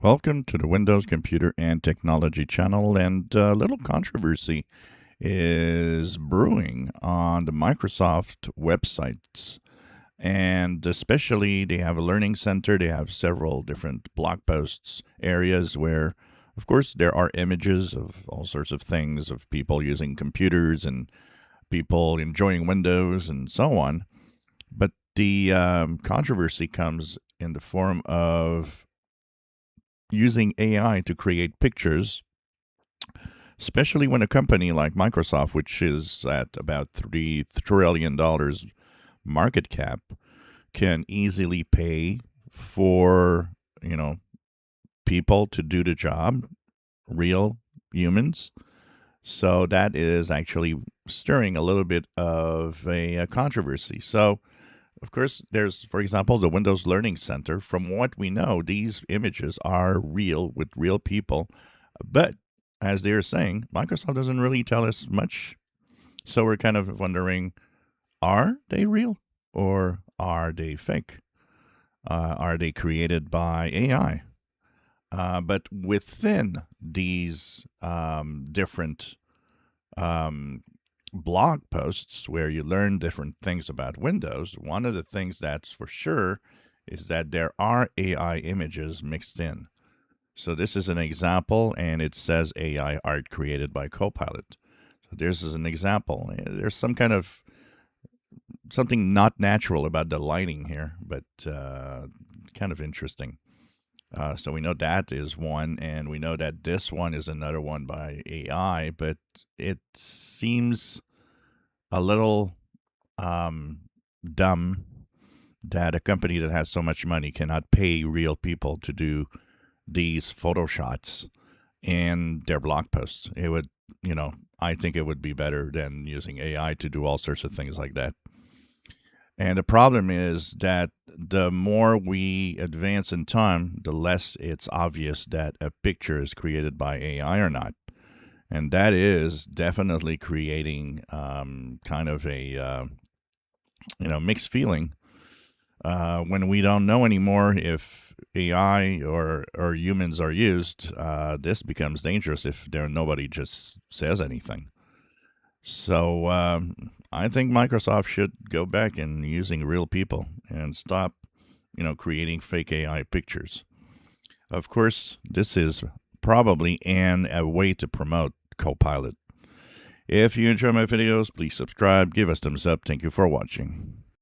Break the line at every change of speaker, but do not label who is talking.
Welcome to the Windows Computer and Technology channel. And a little controversy is brewing on the Microsoft websites. And especially, they have a learning center. They have several different blog posts, areas where, of course, there are images of all sorts of things of people using computers and people enjoying Windows and so on. But the controversy comes in the form of using AI to create pictures, especially when a company like Microsoft, which is at about $3 trillion market cap, can easily pay for, people to do the job, real humans. So that is actually stirring a little bit of a controversy. So, of course, there's, for example, the Windows Learning Center. From what we know, these images are real with real people. But as they're saying, Microsoft doesn't really tell us much. So we're kind of wondering, are they real or are they fake? Are they created by AI? But within these different um, blog posts where you learn different things about Windows, one of the things that's for sure is that there are AI images mixed in. So this is an example, and it says AI art created by Copilot. So this is an example. There's some kind of something not natural about the lighting here, but kind of interesting. So we know that is one, and we know that this one is another one by AI, but it seems a little dumb that a company that has so much money cannot pay real people to do these photo shots in their blog posts. It would, I think it would be better than using AI to do all sorts of things like that. And the problem is that the more we advance in time, the less it's obvious that a picture is created by AI or not. And that is definitely creating kind of a mixed feeling when we don't know anymore if AI or humans are used. This becomes dangerous if nobody just says anything. So I think Microsoft should go back and using real people and stop, creating fake AI pictures. Of course, this is probably a way to promote Copilot. If you enjoy my videos, please subscribe, give us thumbs up. Thank you for watching.